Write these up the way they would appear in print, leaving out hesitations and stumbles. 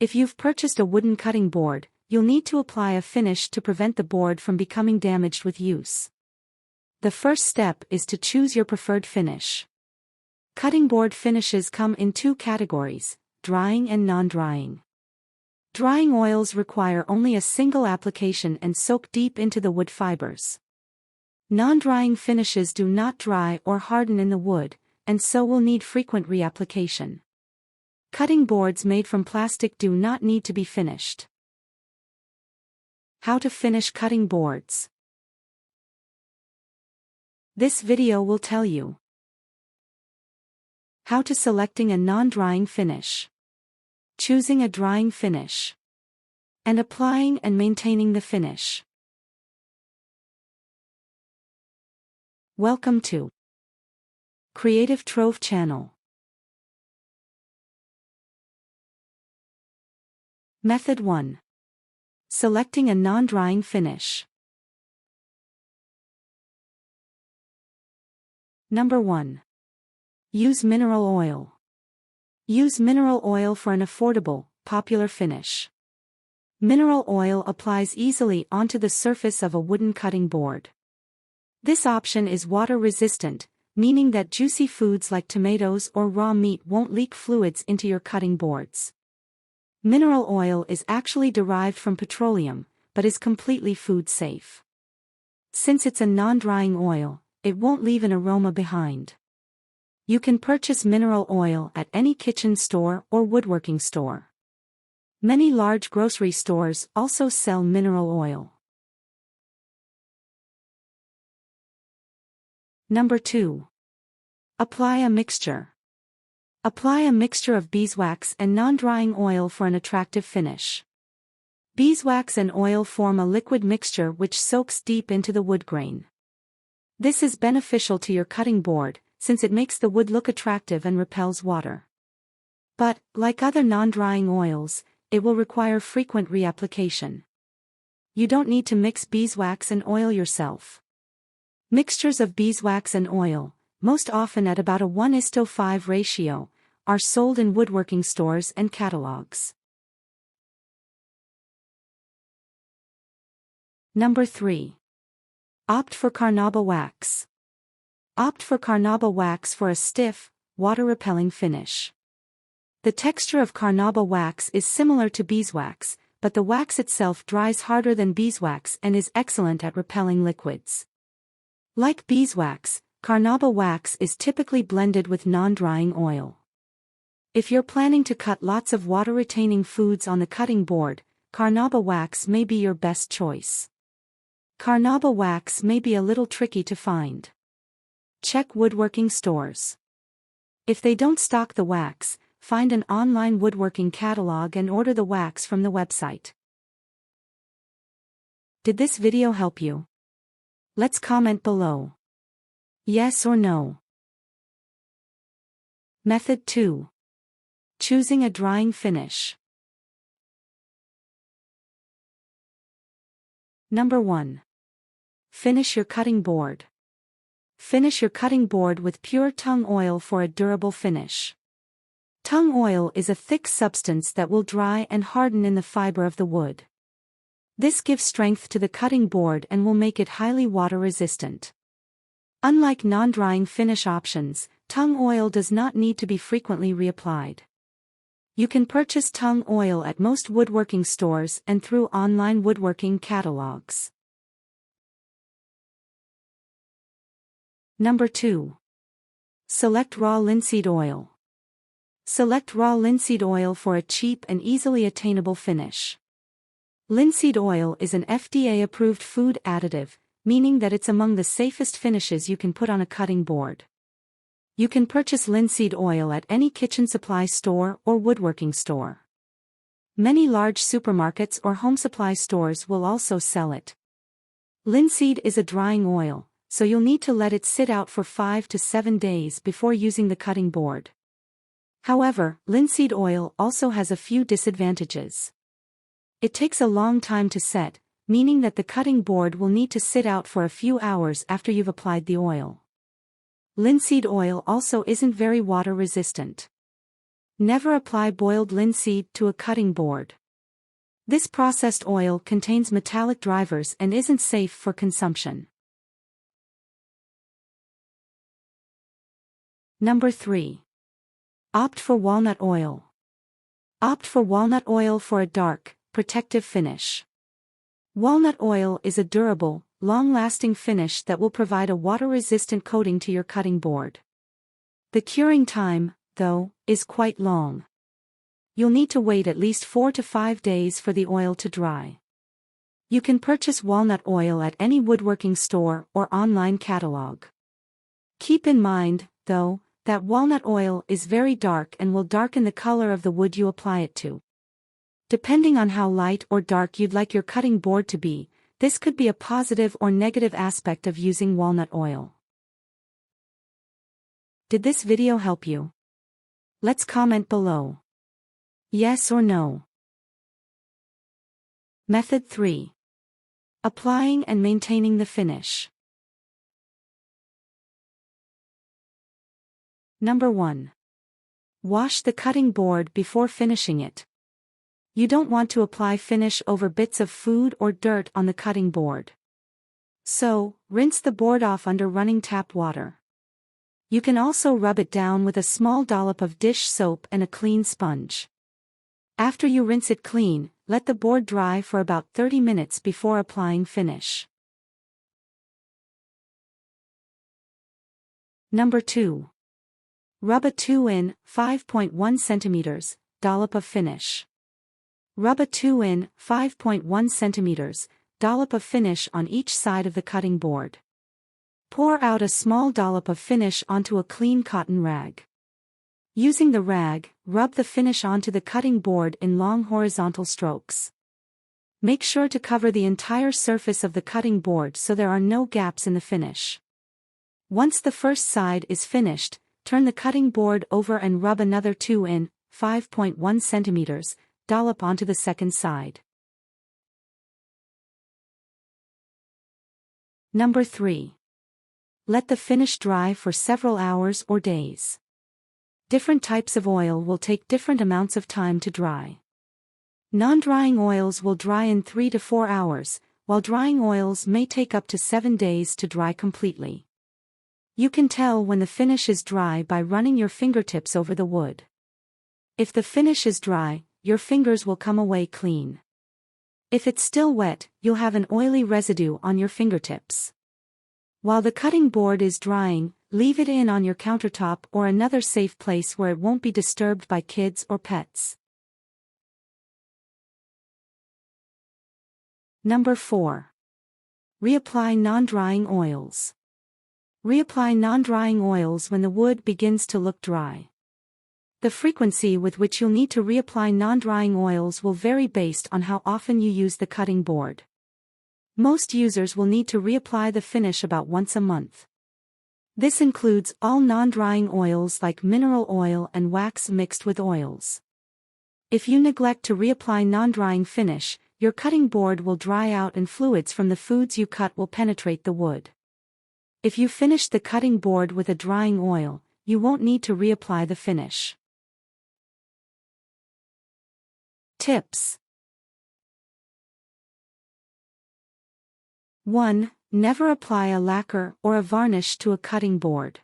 If you've purchased a wooden cutting board, you'll need to apply a finish to prevent the board from becoming damaged with use. The first step is to choose your preferred finish. Cutting board finishes come in two categories: drying and non-drying. Drying oils require only a single application and soak deep into the wood fibers. Non-drying finishes do not dry or harden in the wood, and so will need frequent reapplication. Cutting boards made from plastic do not need to be finished. How to finish cutting boards. This video will tell you how to selecting a non-drying finish, choosing a drying finish, and applying and maintaining the finish. Welcome to Creative Trove channel. Method 1. Selecting a non-drying finish. Number 1. Use mineral oil. Use mineral oil for an affordable, popular finish. Mineral oil applies easily onto the surface of a wooden cutting board. This option is water resistant, meaning that juicy foods like tomatoes or raw meat won't leak fluids into your cutting boards. Mineral oil is actually derived from petroleum, but is completely food safe. Since it's a non-drying oil, it won't leave an aroma behind. You can purchase mineral oil at any kitchen store or woodworking store. Many large grocery stores also sell mineral oil. Number 2. Apply a mixture. Apply a mixture of beeswax and non-drying oil for an attractive finish. Beeswax and oil form a liquid mixture which soaks deep into the wood grain. This is beneficial to your cutting board, since it makes the wood look attractive and repels water. But, like other non-drying oils, it will require frequent reapplication. You don't need to mix beeswax and oil yourself. Mixtures of beeswax and oil, most often at about a 1:5 ratio, are sold in woodworking stores and catalogs. Number 3. Opt for carnauba wax. Opt for carnauba wax for a stiff, water-repelling finish. The texture of carnauba wax is similar to beeswax, but the wax itself dries harder than beeswax and is excellent at repelling liquids. Like beeswax, carnauba wax is typically blended with non-drying oil. If you're planning to cut lots of water-retaining foods on the cutting board, carnauba wax may be your best choice. Carnauba wax may be a little tricky to find. Check woodworking stores. If they don't stock the wax, find an online woodworking catalog and order the wax from the website. Did this video help you? Let's comment below. Yes or no. Method 2. Choosing a drying finish. Number 1. Finish your cutting board. Finish your cutting board with pure tung oil for a durable finish. Tung oil is a thick substance that will dry and harden in the fiber of the wood. This gives strength to the cutting board and will make it highly water resistant. Unlike non-drying finish options, tung oil does not need to be frequently reapplied. You can purchase tung oil at most woodworking stores and through online woodworking catalogs. Number 2. Select raw linseed oil. Select raw linseed oil for a cheap and easily attainable finish. Linseed oil is an FDA-approved food additive, meaning that it's among the safest finishes you can put on a cutting board. You can purchase linseed oil at any kitchen supply store or woodworking store. Many large supermarkets or home supply stores will also sell it. Linseed is a drying oil, so you'll need to let it sit out for 5 to 7 days before using the cutting board. However, linseed oil also has a few disadvantages. It takes a long time to set, meaning that the cutting board will need to sit out for a few hours after you've applied the oil. Linseed oil also isn't very water resistant. Never apply boiled linseed to a cutting board. This processed oil contains metallic drivers and isn't safe for consumption. Number 3. Opt for walnut oil. Opt for walnut oil for a dark, protective finish. Walnut oil is a durable, long-lasting finish that will provide a water-resistant coating to your cutting board. The curing time, though, is quite long. You'll need to wait at least 4 to 5 days for the oil to dry. You can purchase walnut oil at any woodworking store or online catalog. Keep in mind, though, that walnut oil is very dark and will darken the color of the wood you apply it to. Depending on how light or dark you'd like your cutting board to be, this could be a positive or negative aspect of using walnut oil. Did this video help you? Let's comment below. Yes or no. Method 3. Applying and maintaining the finish. Number 1. Wash the cutting board before finishing it. You don't want to apply finish over bits of food or dirt on the cutting board. So, rinse the board off under running tap water. You can also rub it down with a small dollop of dish soap and a clean sponge. After you rinse it clean, let the board dry for about 30 minutes before applying finish. Number 2. Rub a 2-in, 5.1 cm, dollop of finish. Rub a 2-in, 5.1 cm, dollop of finish on each side of the cutting board. Pour out a small dollop of finish onto a clean cotton rag. Using the rag, rub the finish onto the cutting board in long horizontal strokes. Make sure to cover the entire surface of the cutting board so there are no gaps in the finish. Once the first side is finished, turn the cutting board over and rub another 2-in, 5.1 cm, dollop onto the second side. Number 3. Let the finish dry for several hours or days. Different types of oil will take different amounts of time to dry. Non-drying oils will dry in 3 to 4 hours, while drying oils may take up to 7 days to dry completely. You can tell when the finish is dry by running your fingertips over the wood. If the finish is dry, your fingers will come away clean. If it's still wet, you'll have an oily residue on your fingertips. While the cutting board is drying, leave it in on your countertop or another safe place where it won't be disturbed by kids or pets. Number 4. Reapply non-drying oils. Reapply non-drying oils when the wood begins to look dry. The frequency with which you'll need to reapply non-drying oils will vary based on how often you use the cutting board. Most users will need to reapply the finish about once a month. This includes all non-drying oils like mineral oil and wax mixed with oils. If you neglect to reapply non-drying finish, your cutting board will dry out and fluids from the foods you cut will penetrate the wood. If you finish the cutting board with a drying oil, you won't need to reapply the finish. Tips. 1. Never apply a lacquer or a varnish to a cutting board.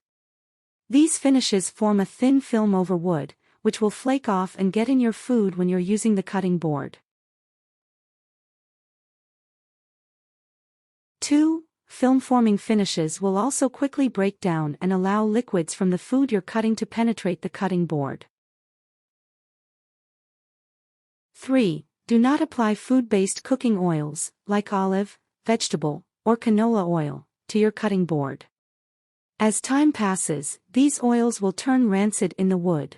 These finishes form a thin film over wood, which will flake off and get in your food when you're using the cutting board. 2. Film-forming finishes will also quickly break down and allow liquids from the food you're cutting to penetrate the cutting board. 3. Do not apply food-based cooking oils, like olive, vegetable, or canola oil, to your cutting board. As time passes, these oils will turn rancid in the wood.